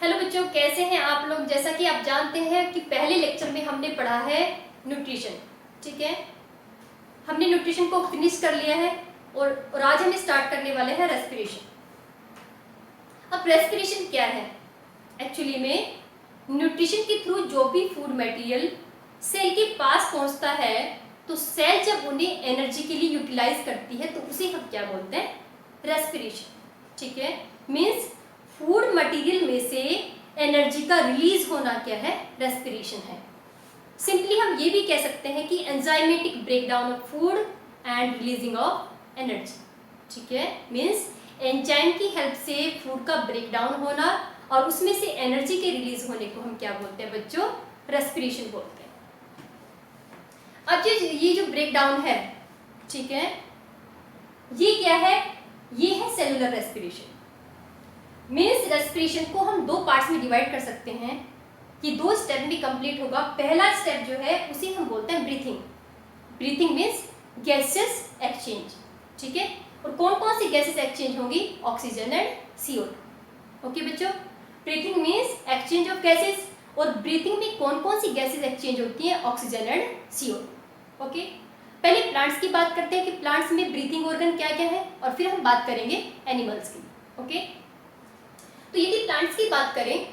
Hello बच्चों, कैसे हैं आप लोग। जैसा कि आप जानते हैं कि पहले लेक्चर में हमने पढ़ा है न्यूट्रिशन। ठीक है, हमने न्यूट्रिशन को फिनिश कर लिया है और आज हम स्टार्ट करने वाले हैं रेस्पिरेशन। अब रेस्पिरेशन क्या है? एक्चुअली में न्यूट्रिशन के थ्रू जो भी फूड मटेरियल सेल के पास पहुंचता है, तो सेल जब उन्हें एनर्जी के लिए यूटिलाइज करती है तो उसे हम क्या बोलते हैं? रेस्पिरेशन। ठीक है, मीन्स फूड मटेरियल में से एनर्जी का रिलीज होना क्या है? रेस्पिरेशन है। सिंपली हम ये भी कह सकते हैं कि enzymatic breakdown of food and releasing of energy. ठीक है, मीन्स एंजाइम की हेल्प से फूड का ब्रेकडाउन होना और उसमें से एनर्जी के रिलीज होने को हम क्या बोलते हैं बच्चों? रेस्पिरेशन बोलते हैं। अब ये जो ब्रेकडाउन है, ठीक है, ये क्या है? ये है सेलुलर रेस्पिरेशन। मीन्स रेस्पिरेशन को हम दो पार्ट्स में डिवाइड कर सकते हैं कि दो स्टेप में कंप्लीट होगा। पहला स्टेप जो है उसे हम बोलते हैं breathing. Breathing means gases exchange. ठीक है, और कौन कौन सी गैसेस एक्सचेंज होंगी? Oxygen and CO2। ओके बच्चों, breathing means exchange of gases, और ब्रीथिंग में कौन कौन सी गैसेस एक्सचेंज होती हैं? Oxygen and CO2। ओके, पहले प्लांट्स की बात करते हैं कि प्लांट्स में ब्रीथिंग ऑर्गन क्या क्या है, और फिर हम बात करेंगे एनिमल्स की। ओके, तो यदि प्लांट्स की बात करें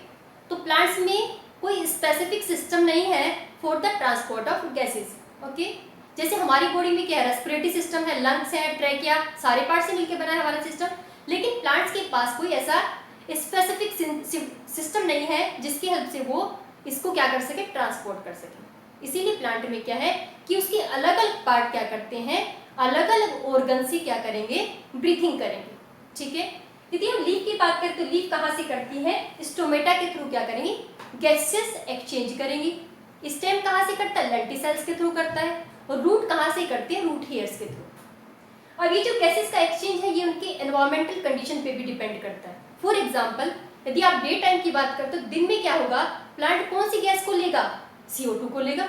तो प्लांट्स में कोई स्पेसिफिक सिस्टम नहीं है for the transport of gases. Okay, जैसे हमारी बॉडी में क्या है? रेस्पिरेटरी सिस्टम है, लंग्स है, ट्रैकिया, सारे पार्ट से मिलकर बना है हमारा सिस्टम। लेकिन प्लांट्स के पास कोई ऐसा स्पेसिफिक सिस्टम नहीं है जिसकी हेल्प से वो इसको क्या कर सके? ट्रांसपोर्ट कर सके। इसीलिए प्लांट में क्या है कि उसके अलग अलग पार्ट क्या करते हैं? अलग अलग ऑर्गन से क्या करेंगे? ब्रीथिंग करेंगे। ठीक है, यदि हम लीफ की बात करें तो लीफ कहाँ से करती है? स्टोमेटा के थ्रू क्या करेंगी? गैसेस एक्सचेंज करेंगी। स्टेम कहाँ से करता है? लेंटिसेल्स के थ्रू करता है। और रूट कहाँ से करती है? रूट हेयर्स के थ्रू। अब ये जो गैसेस का एक्सचेंज है ये उनके एनवायरमेंटल कंडीशन पे भी डिपेंड करता है। फॉर एग्जाम्पल, यदि आप डे टाइम की बात करते हो, दिन में क्या होगा? प्लांट कौन सी गैस को लेगा? CO2 को लेगा।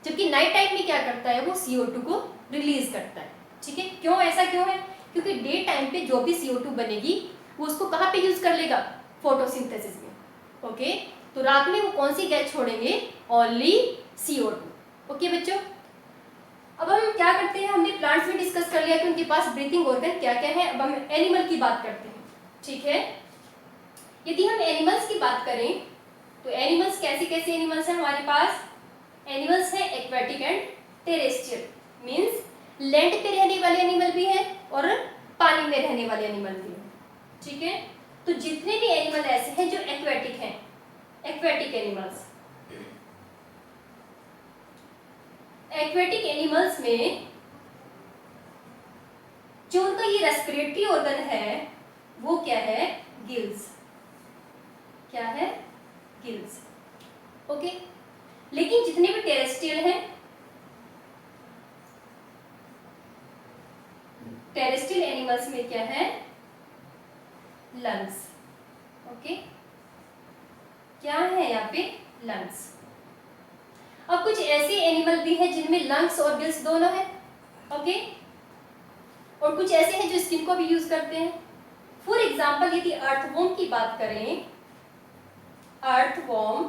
जबकि नाइट टाइम में क्या करता है? वो CO2 को रिलीज करता है। ठीक है, क्यों? ऐसा क्यों है? क्योंकि डे टाइम पे जो भी CO2 बनेगी वो उसको कहाँ पे यूज कर लेगा? फोटोसिंथेसिस में। ओके, तो रात में वो कौन सी गैस छोड़ेंगे? Only CO2। ओके बच्चों, अब हम क्या करते हैं? हमने प्लांट्स में डिस्कस कर लिया कि उनके पास ब्रीथिंग ऑर्गन क्या क्या है। अब हम एनिमल की बात करते हैं। ठीक है, यदि हम एनिमल्स की बात करें तो एनिमल्स कैसे कैसे एनिमल्स हैं हमारे पास? एनिमल्स हैं aquatic and terrestrial. Means land पे रहने वाले एनिमल भी हैं और पानी में रहने वाले एनिमल भी हैं। ठीक है, तो जितने भी एनिमल ऐसे हैं जो एक्वेटिक हैं, एक्वेटिक एनिमल्स, एक्वेटिक एनिमल्स में जो उनका ये रेस्पिरेटरी ऑर्गन है वो क्या है? गिल्स। क्या है? गिल्स। ओके, लेकिन जितने भी टेरेस्ट्रियल हैं, टेरेस्ट्रियल एनिमल्स में क्या है? लंग्स। ओके, क्या है यहाँ पे? लंग्स। अब कुछ ऐसे एनिमल भी हैं जिनमें लंग्स और गिल्स दोनों है। ओके, और कुछ ऐसे हैं जो स्किन को भी यूज करते हैं। फॉर एग्जाम्पल, यदि अर्थवॉर्म की बात करें, अर्थवॉर्म,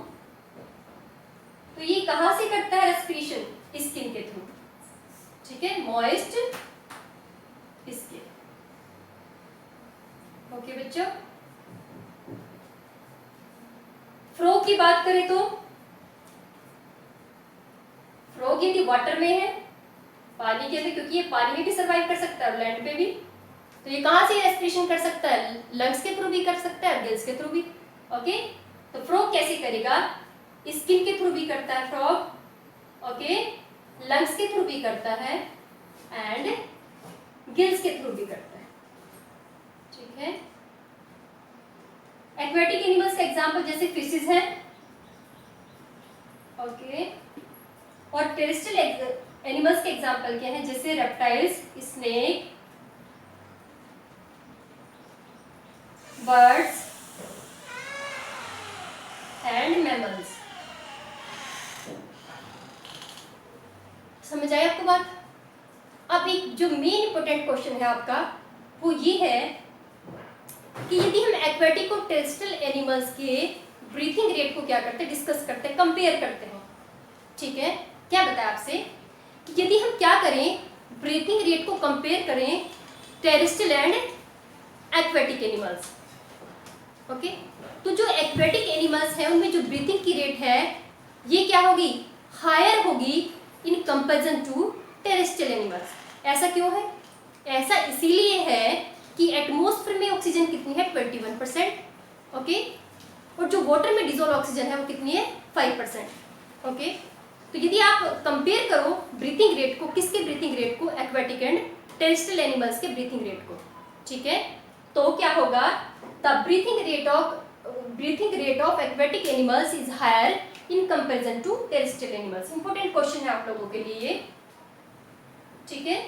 तो ये कहां से करता है रेस्पिरेशन? स्किन के थ्रू। ठीक है, मॉइस्ट स्किन। ओके बच्चों, फ्रॉग की बात करें तो फ्रॉग यदि वाटर में है, पानी के अंदर, क्योंकि ये पानी में भी सर्वाइव कर सकता है और लैंड पे भी, तो ये कहां से रेस्पिरेशन कर सकता है? लंग्स के थ्रू भी कर सकता है और गिल्स के थ्रू भी। ओके, तो फ्रॉग कैसे करेगा? स्किन के थ्रू भी करता है फ्रॉग। ओके, लंग्स के थ्रू भी करता है एंड गिल्स के थ्रू भी करता है। ठीक है, एक्वेटिक एनिमल्स का एग्जांपल जैसे फिशेस हैं। ओके, और टेरेस्ट्रियल एनिमल्स के एग्जांपल क्या हैं? जैसे reptiles, snake, birds and mammals. समझ आई आपको बात? अब एक जो मेन इंपॉर्टेंट क्वेश्चन है आपका वो ये है कि यदि हम एक्वेटिक और टेरेस्ट्रियल एनिमल्स के ब्रीथिंग रेट को क्या करते हैं, डिस्कस करते हैं, कंपेयर करते हैं। ठीक है, क्या बताया आपसे कि यदि हम क्या करें, ब्रीथिंग रेट को कंपेयर करें terrestrial and aquatic animals. Okay, तो जो एक्वेटिक एनिमल्स है उनमें जो ब्रीथिंग की रेट है ये क्या होगी, हायर होगी in comparison to terrestrial animals. ऐसा क्यों है, ऐसा इसीलिए है कि एटमॉस्फेयर में ऑक्सीजन कितनी है 21%। ओके, और जो वाटर में डिजोल्व ऑक्सीजन है वो कितनी है 5%। ओके, तो यदि आप कंपेयर करो ब्रीथिंग रेट को, किसके ब्रीथिंग रेट को, एक्वेटिक एंड टेरेस्ट्रियल एनिमल्स के ब्रीथिंग रेट को, ठीक है, तो क्या होगा, the breathing rate of aquatic animals is higher in comparison to terrestrial animals. Important question है आप लोगों के लिए ये, ठीक है।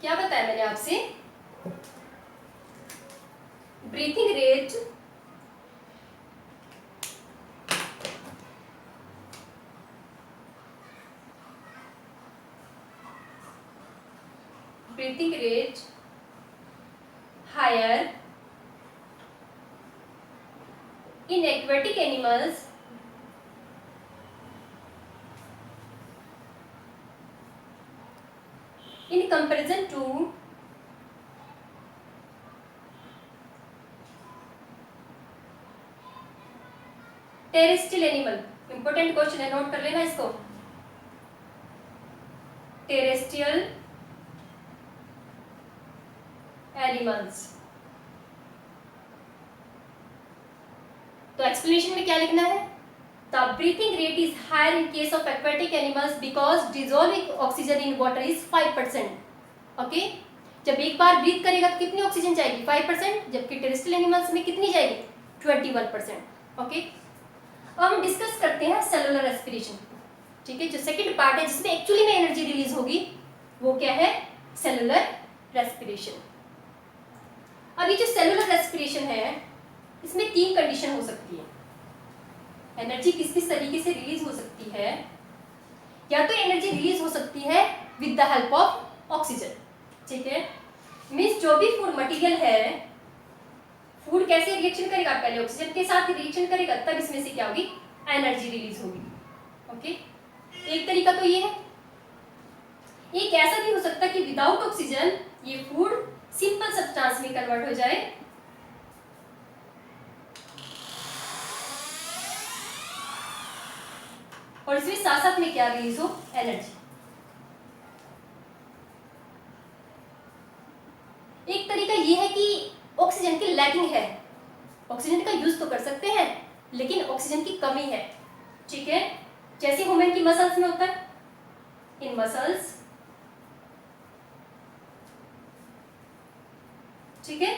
क्या बताया मैंने आपसे, breathing rate higher in aquatic animals in comparison to terrestrial animal. Important question है, नोट कर लेना इसको, टेरेस्ट्रियल एनिमल्स। तो एक्सप्लेनेशन में क्या लिखना है, the breathing rate is higher in case of aquatic animals because dissolving oxygen in water is 5%। Okay, जब एक बार ब्रीथ करेगा तो कितनी ऑक्सीजन जाएगी 5%, जबकि टेरेस्ट्रियल एनिमल्स में कितनी जाएगी 21%। ओके, अब हम डिस्कस करते हैं सेलुलर रेस्पिरेशन। ठीक है, जो सेकंड पार्ट है जिसमें एक्चुअली में एनर्जी रिलीज होगी वो क्या है, सेलुलर रेस्पिरेशन। अब ये जो सेलुलर रेस्पिरेशन है इसमें 3 कंडीशन हो सकती है। एनर्जी किस किस तरीके से रिलीज हो सकती है, या तो एनर्जी रिलीज हो सकती है with the help of oxygen. ठीक है, मीन्स जो भी फूड मटेरियल है, फूड कैसे रिएक्शन करेगा, पहले ऑक्सीजन के साथ रिएक्शन करेगा तब इसमें से क्या होगी, एनर्जी रिलीज होगी। ओके, एक तरीका तो ये है। एक ऐसा भी हो सकता है कि विदाउट ऑक्सीजन ये फूड सिंपल सब्सटेंस में कन्वर्ट हो जाए, और इसमें साथ साथ में क्या रिलीज हो, एनर्जी। एक तरीका ये है कि ऑक्सीजन की लैकिंग है, ऑक्सीजन का यूज तो कर सकते हैं लेकिन ऑक्सीजन की कमी है। ठीक है, जैसे ह्यूमन की मसल्स में होता है, इन मसल्स, ठीक है।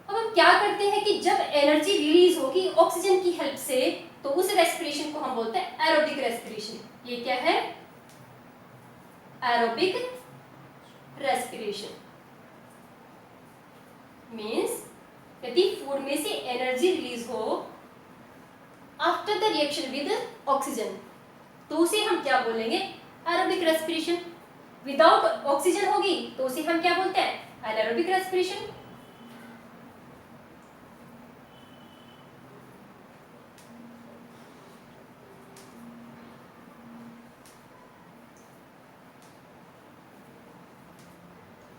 अब हम क्या करते हैं कि जब एनर्जी रिलीज होगी ऑक्सीजन की हेल्प से, तो उस रेस्पिरेशन को हम बोलते हैं एरोबिक रेस्पिरेशन। ये क्या है, एरोबिक रेस्पिरेशन। मीन्स यदि फूड में से एनर्जी रिलीज हो after the reaction with oxygen, तो उसे हम क्या बोलेंगे, एरोबिक रेस्पिरेशन। विदाउट ऑक्सीजन होगी तो उसे हम क्या बोलते हैं, एनारोबिक रेस्पिरेशन।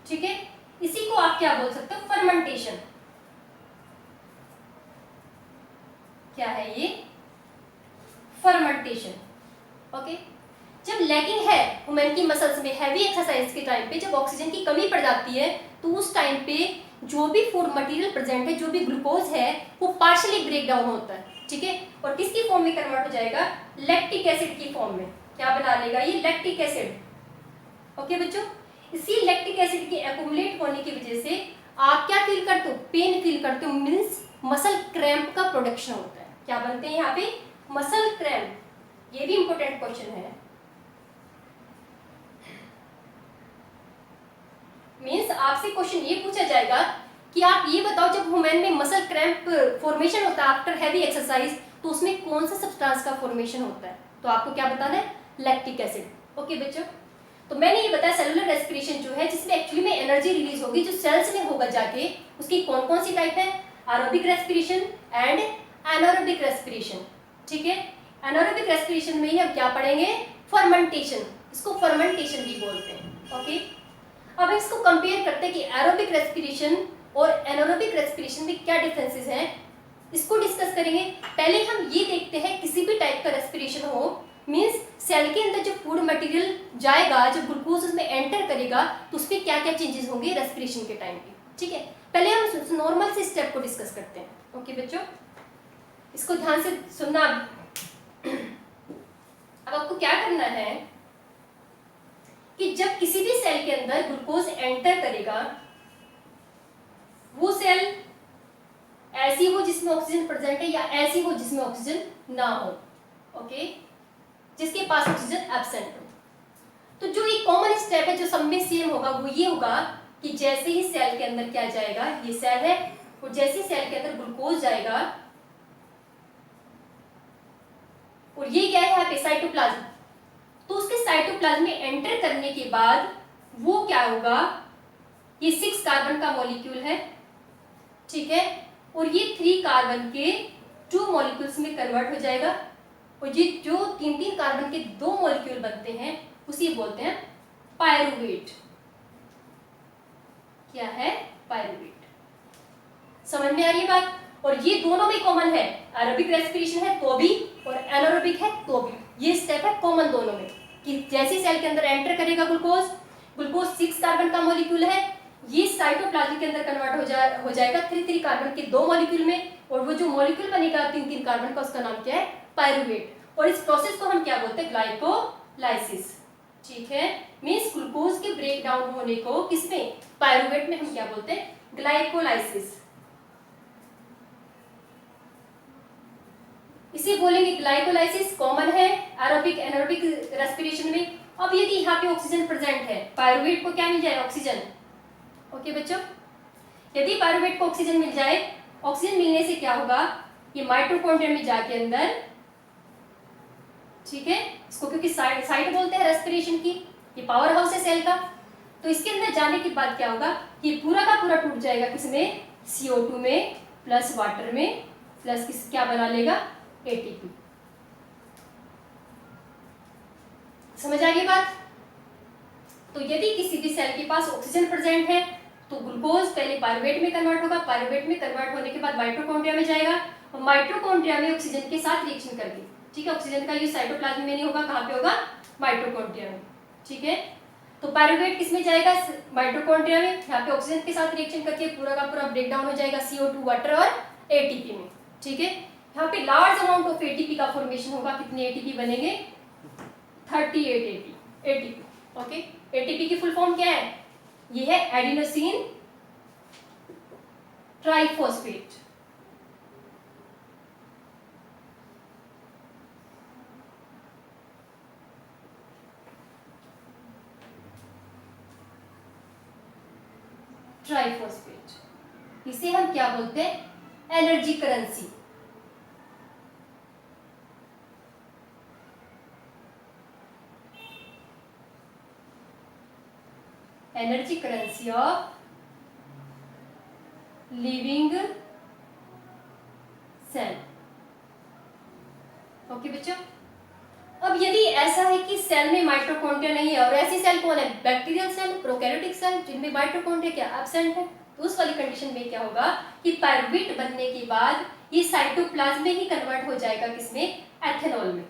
ठीक है, इसी को आप क्या बोल सकते हो, फर्मेंटेशन। क्या है ये, फर्मेंटेशन। ओके, जब लैकिंग है ह्यूमन की मसल्स में हैवी एक्सरसाइज के टाइम पे, जब ऑक्सीजन की कमी पड़ जाती है, तो उस टाइम पे जो भी फूड मटेरियल प्रेजेंट है, जो भी ग्लूकोज है, वो पार्शियली ब्रेक डाउन होता है। ठीक है, और किसकी फॉर्म में कन्वर्ट हो जाएगा, लैक्टिक एसिड की फॉर्म में। क्या बना लेगा ये, लैक्टिक एसिड। ओके बच्चों, इसी लैक्टिक एसिड के एक्यूमुलेट होने की वजह से आप क्या फील करते हो, पेन फील करते हो, मीन्स मसल क्रैम्प का प्रोडक्शन होता है। क्या बनते हैं यहाँ पे, मसल क्रैम्प। ये भी इंपॉर्टेंट क्वेश्चन है। मीन्स आपसे क्वेश्चन ये पूछा जाएगा कि आप ये बताओ, जब ह्यूमन में मसल क्रैम्प फॉर्मेशन होता है आफ्टर हैवी एक्सरसाइज, तो उसमें कौन सा सब्सटेंस का फॉर्मेशन होता है, तो आपको क्या बताना है, लैक्टिक एसिड। ओके बच्चों, तो मैंने ये बताया सेलुलर रेस्पिरेशन जो है, जिसमें एक्चुअली में एनर्जी रिलीज होगी, जो सेल्स में होगा जाके, उसकी कौन कौन सी टाइप है, aerobic respiration and anaerobic respiration. ठीक है, एनारोबिक रेस्पिरेशन में ही हम क्या पढ़ेंगे, फर्मेंटेशन, इसको फर्मेंटेशन भी बोलते हैं। ओके, अब इसको कंपेयर करते हैं कि एरोबिक रेस्पिरेशन और एनारोबिक रेस्पिरेशन में क्या डिफरेंसेस हैं, इसको डिस्कस करेंगे। पहले हम ये देखते हैं किसी भी टाइप का रेस्पिरेशन हो, मींस सेल के अंदर जो फूड मटेरियल जाएगा, जब ग्लूकोज उसमें एंटर करेगा तो उसमें क्या क्या चेंजेस होंगे रेस्पिरेशन के टाइम पे। ठीक है, पहले हम नॉर्मल से स्टेप को डिस्कस करते हैं। ओके बच्चों, इसको ध्यान से सुनना। अब आपको क्या करना है कि जब किसी भी सेल के अंदर ग्लूकोज एंटर करेगा, वो सेल ऐसी हो जिसमें ऑक्सीजन प्रेजेंट है या ऐसी हो जिसमें ऑक्सीजन ना हो। ओके, जिसके पास ऑक्सीजन एब्सेंट हो। तो जो एक कॉमन स्टेप है जो सब में सेम होगा वो ये होगा कि जैसे ही सेल के अंदर क्या जाएगा, ये सेल है, और जैसे ही सेल के अंदर ग्लूकोज जाएगा, और ये क्या है यहाँ पे साइटोप्लाज्म, तो उसके साइटोप्लाज्म में एंटर करने के बाद वो क्या होगा, ये 6 कार्बन का मॉलिक्यूल है। ठीक है, और ये 3 कार्बन के 2 मॉलिक्यूल्स में कन्वर्ट हो जाएगा, और ये जो 3 कार्बन के 2 मॉलिक्यूल बनते हैं उसे बोलते हैं पायरुवेट। क्या है, पायरुवेट। समझ में आ रही है बात? और ये दोनों में कॉमन है, एरोबिक रेस्पिरेशन है तो भी और एनारोबिक है तो भी, ये स्टेप है कॉमन दोनों में कि जैसे सेल के अंदर एंटर करेगा ग्लूकोज 6 कार्बन का मॉलिक्यूल है, ये साइटोप्लाज्म के अंदर कन्वर्ट हो जाएगा 3 कार्बन के 2 मॉलिक्यूल में, और वो जो मॉलिक्यूल बनेगा 3 कार्बन का, उसका नाम क्या है, पायरुवेट। और इस प्रोसेस को हम क्या बोलते हैं, ग्लाइकोलाइसिस। ठीक है, मींस ग्लूकोज के ब्रेक डाउन होने को किसमें, पायरुवेट में हम क्या बोलते हैं, ग्लाइकोलाइसिस। इसे बोलेंगे ग्लाइकोलाइसिस, कॉमन है एरोबिक एनारोबिक रेस्पिरेशन में। अब यदि यहाँ पे ऑक्सीजन प्रेजेंट है, पायरुवेट को क्या मिल जाए, ऑक्सीजन। ओके बच्चों, यदि पायरुवेट को ऑक्सीजन मिल जाए, ऑक्सीजन मिलने से क्या होगा, ये माइटोकॉन्ड्रिया में जाके अंदर, ठीक है, इसको क्योंकि साइट बोलते हैं रेस्पिरेशन की, ये पावर हाउस है सेल का, तो इसके अंदर जाने के बाद क्या होगा, ये पूरा का पूरा टूट जाएगा किसमें, CO2 में प्लस वाटर में प्लस किस क्या बना लेगा, ATP। समझ आ गई बात? तो यदि किसी भी सेल के पास ऑक्सीजन प्रेजेंट है तो ग्लूकोज पहले पायरुवेट में कन्वर्ट होगा, पायरुवेट में कन्वर्ट होने के बाद माइटोकॉन्ड्रिया में जाएगा, और माइटोकॉन्ड्रिया में ऑक्सीजन के साथ रिएक्शन करके, ठीक है, ऑक्सीजन का यूज साइटोप्लाज्म में नहीं होगा, कहाँ पे होगा, माइटोकॉन्ड्रिया में। ठीक है, तो पायरुवेट किसमें जाएगा, माइटोकॉन्ड्रिया में, यहाँ पे ऑक्सीजन के साथ रिएक्शन करके पूरा का पूरा ब्रेक डाउन हो जाएगा CO2 वाटर और ATP में। ठीक है, यहाँ पे लार्ज अमाउंट ऑफ ATP का फॉर्मेशन होगा, कितने ATP बनेंगे, 38 ATP। ओके, ATP की फुल फॉर्म क्या है, ये है एडिनोसिन ट्राइफॉस्फेट। ट्राइफॉस्फेट, इसे हम क्या बोलते हैं, energy currency. Energy currency of living cell. Okay बच्चों, अब यदि ऐसा है कि सेल में माइटोकॉन्ड्रिया नहीं है, और ऐसी सेल कौन है, बैक्टीरियल सेल, प्रोकैरियोटिक सेल, जिनमें माइटोकॉन्ड्रिया क्या एब्सेंट है, तो उस वाली कंडीशन में क्या होगा कि पायरुवेट बनने के बाद ये साइटोप्लाज्म में ही कन्वर्ट हो जाएगा किसमें, एथेनॉल में।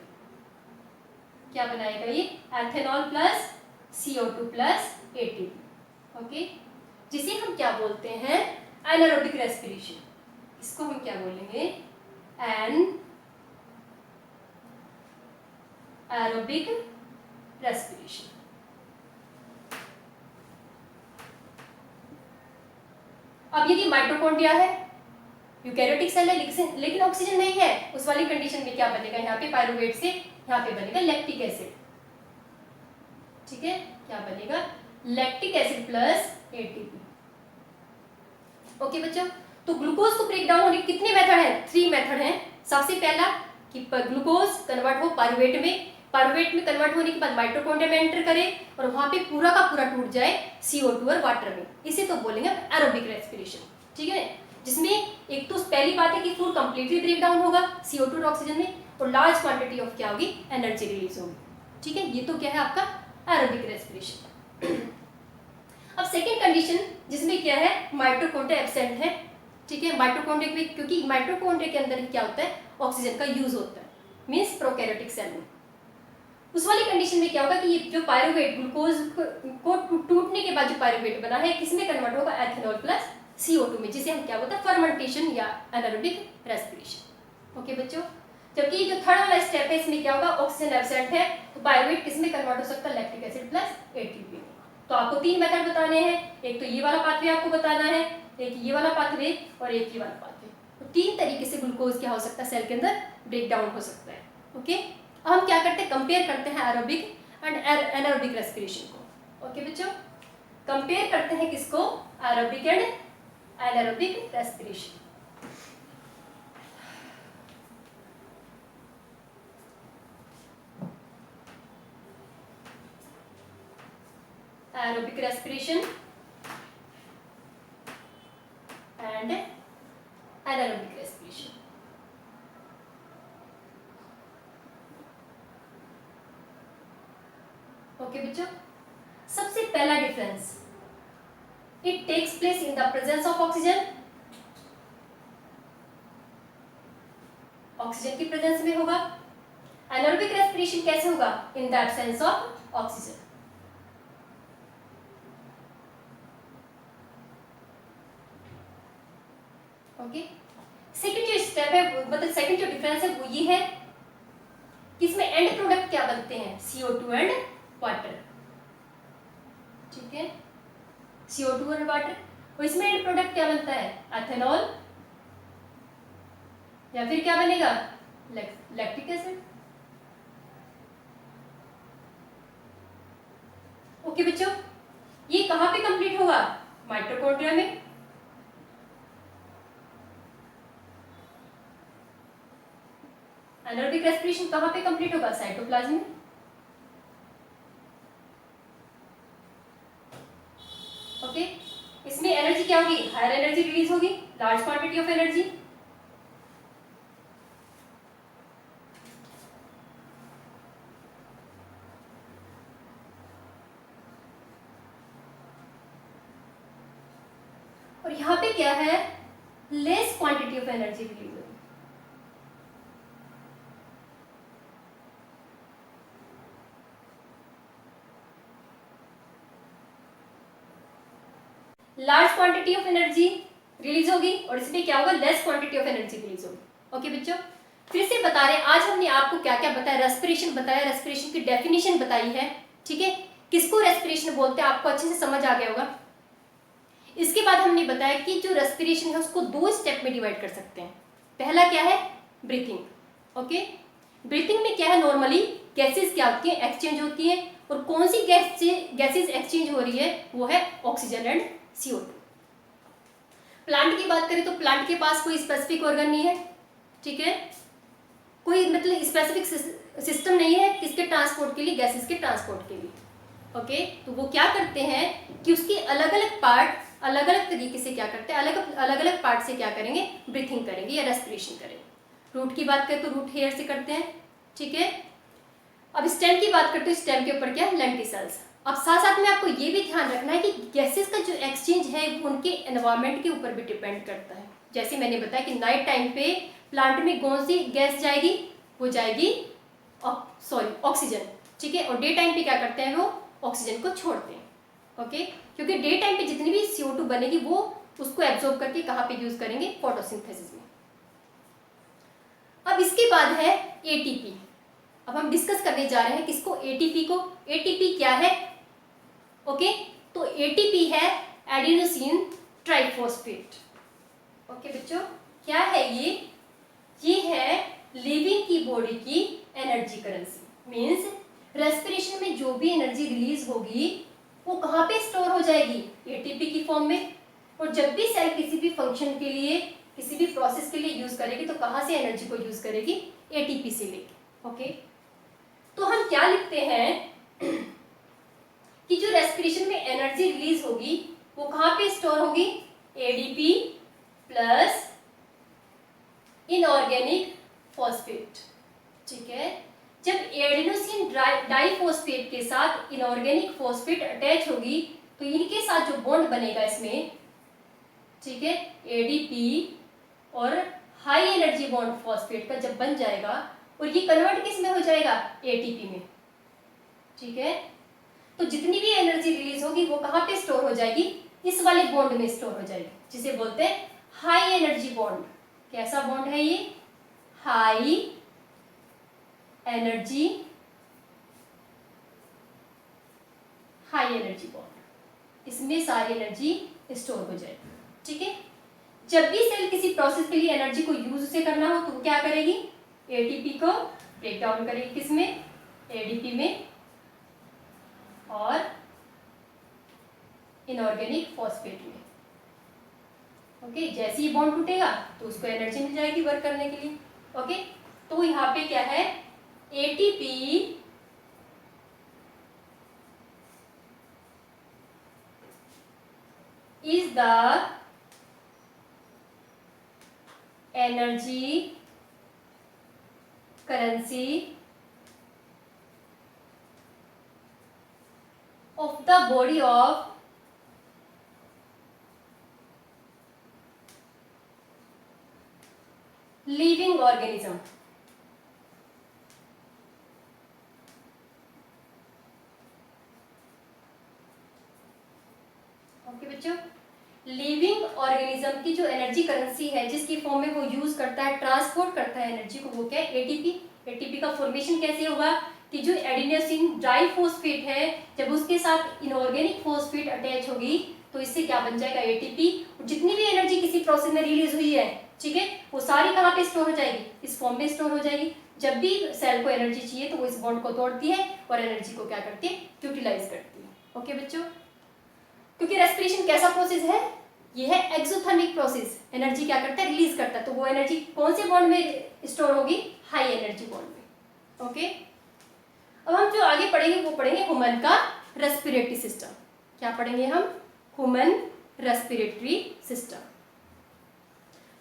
क्या बनाएगा ये, ethanol plus CO2 plus ATP। Okay, जिसे हम क्या बोलते हैं, एनारोबिक रेस्पिरेशन। इसको हम क्या बोलेंगे, एरोबिक रेस्पिरेशन। अब यदि माइटोकॉन्ड्रिया है, यूकैरियोटिक सेल है, लेकिन ऑक्सीजन नहीं है, उस वाली कंडीशन में क्या बनेगा, यहाँ पे पायरुवेट से यहाँ पे बनेगा लैक्टिक एसिड। ठीक है, क्या बनेगा, lactic acid plus ATP। Okay बच्चों, तो ग्लूकोज को ब्रेक डाउन होने के कितने मेथड हैं, 3 मेथड हैं। सबसे पहला कि ग्लूकोज कन्वर्ट हो पायरुवेट में, पायरुवेट में कन्वर्ट होने के बाद माइटोकॉन्ड्रिया में एंटर करे और वहां पे पूरा का पूरा टूट जाए CO2 और वाटर में, इसे तो बोलेंगे एरोबिक रेस्पिरेशन। ठीक है, जिसमें एक तो पहली बात है कि फूड कंप्लीटली ब्रेक डाउन होगा CO2 और ऑक्सीजन में, और लार्ज क्वांटिटी ऑफ क्या होगी, एनर्जी रिलीज होगी। ठीक है, ये तो क्या है आपका एरोबिक रेस्पिरेशन। अब सेकेंड कंडीशन जिसमें क्या है, माइटोकॉन्ड्रिया एब्सेंट है। ठीक है, माइटोकॉन्ड्रिया में, क्योंकि माइटोकॉन्ड्रिया के अंदर क्या होता है, ऑक्सीजन का यूज होता है, मीन्स प्रोकैरियोटिक सेल में। उस वाली कंडीशन में क्या होगा कि ये जो पायरुवेट ग्लूकोज को टूटने के बाद जो पायरुवेट बना है किसमें कन्वर्ट होगा, एथेनॉल प्लस CO2 में, जिसे हम क्या बोलते हैं, फर्मेंटेशन या एनारोबिक रेस्पिरेशन। ओके बच्चों, जबकि जो थर्ड वाला स्टेप है इसमें क्या होगा, ऑक्सीजन एब्सेंट है तो पायरुवेट किसमें कन्वर्ट हो सकता है, लैक्टिक एसिड प्लस ATP। तो आपको 3 मेथड बताने हैं, एक तो ये वाला पाथवे आपको बताना है, एक ये वाला पाथवे और एक ये वाला पाथवे। तो 3 तरीके से ग्लूकोज क्या हो सकता है, सेल के अंदर ब्रेक डाउन हो सकता है। ओके, अब हम क्या करते हैं, कंपेयर करते हैं एरोबिक एंड एनारोबिक रेस्पिरेशन को। ओके बच्चों, कंपेयर करते हैं किसको, aerobic and anaerobic respiration. aerobic respiration and anaerobic respiration. Okay बच्चों, सबसे पहला difference, it takes place in the presence of oxygen, oxygen की प्रेजेंस में होगा। एनारोबिक रेस्पिरेशन कैसे होगा, in the absence of oxygen. Okay, second जो स्टेप है, मतलब सेकंड जो डिफरेंस है वो ये है कि इसमें एंड प्रोडक्ट क्या बनते हैं, CO2 एंड वाटर। ठीक है, CO2 और वाटर, और इसमें एंड प्रोडक्ट क्या बनता है, एथेनॉल या फिर क्या बनेगा, लैक्टिक एसिड। ओके बच्चों, ये कहां पे कंप्लीट होगा, माइटोकॉन्ड्रिया में। एनारोबिक रेस्पिरेशन कहां पे कंप्लीट होगा, साइटोप्लाज्म में। ओके, इसमें एनर्जी क्या होगी, हायर एनर्जी रिलीज होगी, लार्ज क्वांटिटी ऑफ एनर्जी। और यहां पे क्या है, less quantity of energy release होगी। Large quantity of energy release होगी और इसमें क्या होगा, less quantity of energy release होगी। ओके बच्चों, फिर से बता रहे हैं, आज हमने आपको क्या क्या बताया, रेस्पिरेशन बताया, रेस्पिरेशन की डेफिनेशन बताई है। ठीक है, किसको रेस्पिरेशन बोलते हैं आपको अच्छे से समझ आ गया होगा। इसके बाद हमने बताया कि जो रेस्पिरेशन है उसको 2 स्टेप में डिवाइड कर सकते हैं। पहला क्या है, ब्रीथिंग। ओके, ब्रीथिंग में क्या है, नॉर्मली गैसेस क्या होती है, एक्सचेंज होती है, और कौन सी गैसेस एक्सचेंज हो रही है, वो है ऑक्सीजन एंड CO2। प्लांट की बात करें तो प्लांट के पास कोई स्पेसिफिक ऑर्गन नहीं है। ठीक है, कोई मतलब स्पेसिफिक सिस्टम नहीं है किसके ट्रांसपोर्ट के लिए, गैसेस के ट्रांसपोर्ट के लिए। ओके, तो वो क्या करते हैं कि उसके अलग अलग पार्ट अलग अलग तरीके से क्या करते हैं, अलग अलग पार्ट से क्या करेंगे, ब्रीथिंग करेंगे या रेस्पिरेशन करेंगे। रूट की बात करें तो रूट हेयर से करते हैं। ठीक है, अब स्टेम की बात करते हैं, स्टेम के ऊपर क्या है, लेंटिसेल्स। अब साथ साथ में आपको ये भी ध्यान रखना है कि गैसेस का जो एक्सचेंज है वो उनके एनवायरनमेंट के ऊपर भी डिपेंड करता है। जैसे मैंने बताया कि नाइट टाइम पे प्लांट में कौन सी गैस जाएगी, वो जाएगी ऑक्सीजन। ठीक है, और डे टाइम पे क्या करते हैं, वो ऑक्सीजन को छोड़ते हैं। ओके, क्योंकि डे टाइम पे जितनी भी CO2 बनेगी वो उसको एब्जॉर्ब करके कहाँ पे यूज करेंगे, फोटोसिंथेसिस में। अब इसके बाद है ATP। अब हम डिस्कस करने जा रहे हैं किसको, ATP को। ATP क्या है, ओके, तो ATP है एडिनोसिन ट्राइफॉस्फेट। ओके बच्चों, क्या है ये है लिविंग की बॉडी की एनर्जी करेंसी। मींस रेस्पिरेशन में जो भी एनर्जी रिलीज होगी वो कहाँ पे स्टोर हो जाएगी, ATP की फॉर्म में। और जब भी सेल किसी भी फंक्शन के लिए, किसी भी प्रोसेस के लिए यूज करेगी तो कहाँ से एनर्जी को यूज करेगी, ATP से लेके। ओके, तो हम क्या लिखते हैं कि जो रेस्पिरेशन में एनर्जी रिलीज होगी वो कहाँ पे स्टोर होगी, ADP प्लस डाइफॉस्फेट के साथ इनऑर्गेनिक फॉस्फेट अटैच होगी तो इनके साथ जो बॉन्ड बनेगा इसमें, ठीक है, एडीपी और हाई एनर्जी बॉन्ड फॉस्फेट का जब बन जाएगा और ये कन्वर्ट किस में हो जाएगा, एटीपी में, ठीक है। तो जितनी भी एनर्जी रिलीज होगी वो कहाँ पे स्टोर हो जाएगी, इस वाले बॉन्ड में स्टोर हो जाएगी, जिसे बोलते हैं हाई एनर्जी बॉन्ड। कैसा बॉन्ड है ये, हाई एनर्जी बॉन्ड। इसमें सारी एनर्जी स्टोर हो जाएगी, ठीक है। जब भी सेल किसी प्रोसेस के लिए एनर्जी को यूज से करना हो तो क्या करेगी, एटीपी को ब्रेक डाउन करेगी किसमें, एडीपी में और इनऑर्गेनिक फॉस्फेट में। ओके, जैसे ही बॉन्ड टूटेगा तो उसको एनर्जी मिल जाएगी वर्क करने के लिए। ओके, तो यहाँ पे क्या है, ATP is the energy currency of the body of living organism. Okay बच्चों, लिविंग ऑर्गेनिज्म की जो एनर्जी करेंसी है, जिसकी फॉर्म में वो यूज करता है, ट्रांसपोर्ट करता है एनर्जी को, वो क्या है, एटीपी। एटीपी का फॉर्मेशन कैसे होगा कि जो एडिनोसिन डाइफॉस्फेट है, जब उसके साथ इनऑर्गेनिक फॉस्फेट अटैच होगी तो इससे क्या बन जाएगा, एटीपी। जितनी भी एनर्जी किसी प्रोसेस में रिलीज हुई है, ठीक है, वो सारी कहाँ पे स्टोर हो जाएगी, इस फॉर्म में स्टोर हो जाएगी। जब भी सेल को एनर्जी चाहिए तो वो इस बॉन्ड को तोड़ती है और एनर्जी को क्या करती है, यूटिलाइज करती है। ओके बच्चों, क्योंकि रेस्पिरेशन कैसा प्रोसेस है, ये है एक्सोथर्मिक प्रोसेस। एनर्जी क्या करता है, रिलीज करता है। तो वो एनर्जी कौन से बॉन्ड में स्टोर होगी, हाई एनर्जी बॉन्ड में। ओके, अब हम जो आगे पढ़ेंगे वो पढ़ेंगे ह्यूमन का रेस्पिरेटरी सिस्टम। क्या पढ़ेंगे हम, ह्यूमन रेस्पिरेटरी सिस्टम।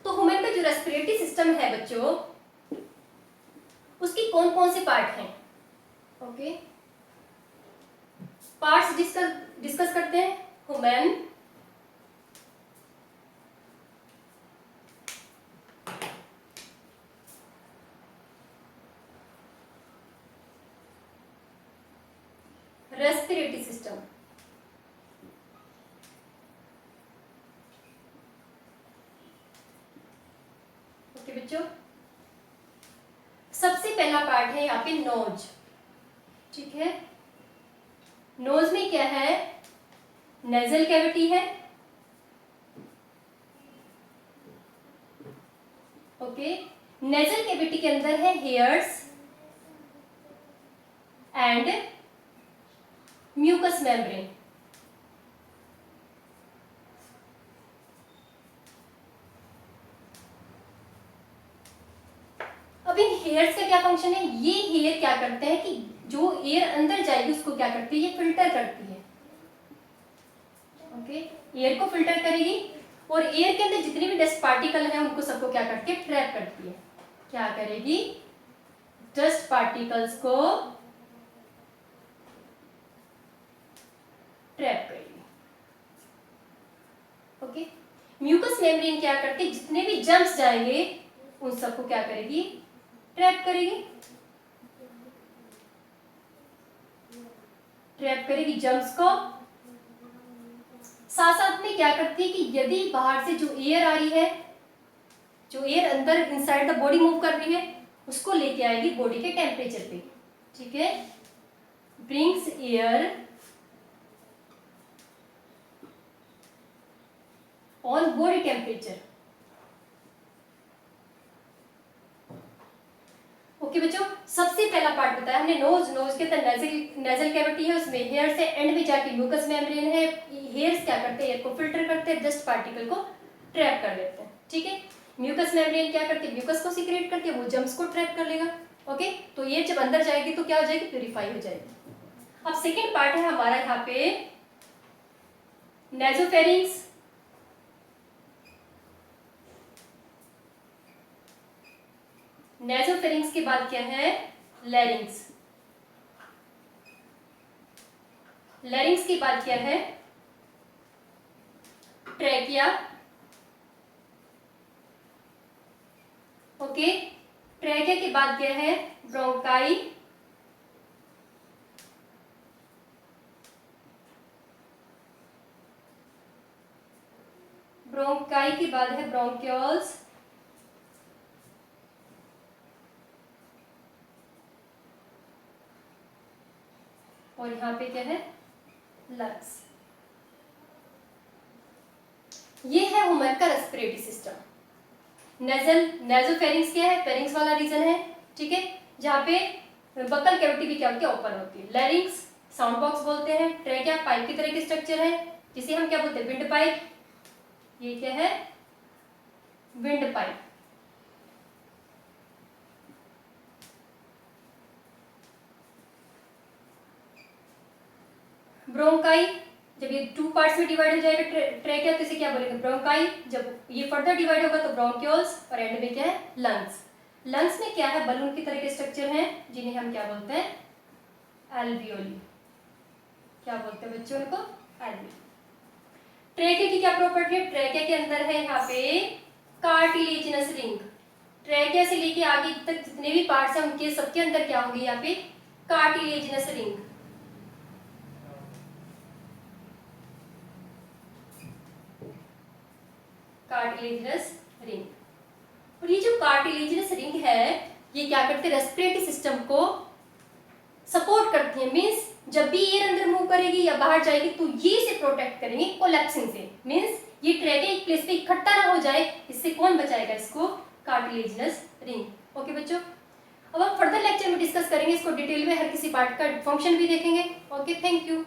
तो ह्यूमन का जो रेस्पिरेटरी सिस्टम है बच्चों, उसकी कौन कौन से पार्ट हैं। ओके, पार्ट्स डिस्कस करते हैं। Human respiratory system. ओके बच्चों, सबसे पहला पार्ट है यहाँ पे नोज, ठीक है। नोज में क्या है, नेजल कैविटी है। ओके, नेजल कैविटी के अंदर है हेयर्स एंड म्यूकस मेम्ब्रेन। अब इन हेयर्स का क्या फंक्शन है, ये हेयर क्या करते हैं कि जो एयर अंदर जाएगी उसको क्या करती है, ये फिल्टर करती है। ओके, एयर को फिल्टर करेगी और एयर के अंदर जितने भी डस्ट पार्टिकल हैं उनको सबको क्या करती है, ट्रैप करती है। क्या करेगी, डस्ट पार्टिकल्स को ट्रैप करेगी। ओके, म्यूकस मेम्ब्रेन क्या करती है, जितने भी जर्म्स जाएंगे उन सबको क्या करेगी, ट्रैप करेगी। ट्रैप करेगी जर्म्स को। साथ साथ में क्या करती है कि यदि बाहर से जो एयर आ रही है, जो एयर अंदर इनसाइड द बॉडी मूव कर रही है, उसको लेके आएगी बॉडी के टेम्परेचर पे, ठीक है। Brings air on body temperature. Okay बच्चों, सबसे पहला पार्ट बताया हमने नोज। नोज के अंदर नेजल कैविटी है, उसमें हेयर से एंड में जाके म्यूकस मेम्ब्रेन है। हेयर्स क्या करते हैं, एयर को फिल्टर करते हैं, डस्ट पार्टिकल को ट्रैप कर लेते हैं, ठीक है। म्यूकस मेम्ब्रेन क्या करती है, म्यूकस को सीक्रेट करती है, वो जर्म्स को ट्रैप कर लेगा। ओके, तो ये जब अंदर जाएगी तो क्या हो जाएगी, प्यूरिफाई हो जाएगी। अब सेकेंड पार्ट है हमारा यहाँ पे नेजोफेरिंग्स। नेजोफेरिंग्स के बाद क्या है, लैरिंग्स। लैरिंग्स के बाद क्या है? ट्रैकिया। ओके, ट्रैकिया के बाद क्या है? ब्रोंकाई। ब्रोंकाई के बाद है ब्रोंक्यूल्स। और यहाँ पे क्या है? लंग्स। ये है ह्यूमन का रेस्पिरेटरी सिस्टम। नेजोफेरिंक्स क्या है? फेरिंक्स वाला रीजन है, ठीक है, जहाँ पे बकल कैविटी भी क्या होती है? ओपन होती है। लैरिंक्स साउंड बॉक्स बोलते हैं। ट्रैकिया पाइप की तरह की स्ट्रक्चर है, जिसे हम क्या बोलते हैं? Wind pipe. ये क्या है? Wind pipe. ब्रोंकाई, जब ये 2 पार्ट्स में डिवाइड हो जाएगा ट्रैकिया, तो इसे क्या बोलेंगे? ब्रोंकाई। जब ये फर्दर डिवाइड होगा तो ब्रोंक्यूल्स, और एंड में क्या है? लंग्स। लंग्स में क्या है? बलून की तरह के स्ट्रक्चर हैं, जिन्हें हम क्या बोलते हैं? एल्वियोली। क्या बोलते हैं बच्चों इनको? एल्वियोली। ट्रैकिया की क्या प्रॉपर्टी है? ट्रैकिया के अंदर है यहाँ पे कार्टिलेजिनस रिंग। ट्रैकिया से लेके आगे तक जितने भी पार्ट्स हैं उनके सबके अंदर क्या होंगे? यहाँ पे कार्टिलेजिनस रिंग। Cartilaginous ring. और ये जो कार्टिलेजिनस रिंग है, ये क्या करते हैं? रेस्पिरेटरी सिस्टम को सपोर्ट करती है। मींस जब भी एयर अंदर मूव करेगी या बाहर जाएगी तो ये इसे प्रोटेक्ट करेंगे कोलैप्सिंग से। मींस ये ट्रैकिया एक प्लेस पे इकट्ठा ना हो जाए, इससे कौन बचाएगा इसको? Cartilaginous ring. ओके बच्चों, अब हम फर्दर लेक्चर में डिस्कस करेंगे इसको डिटेल में, हर किसी पार्ट का फंक्शन भी देखेंगे। Okay, thank you.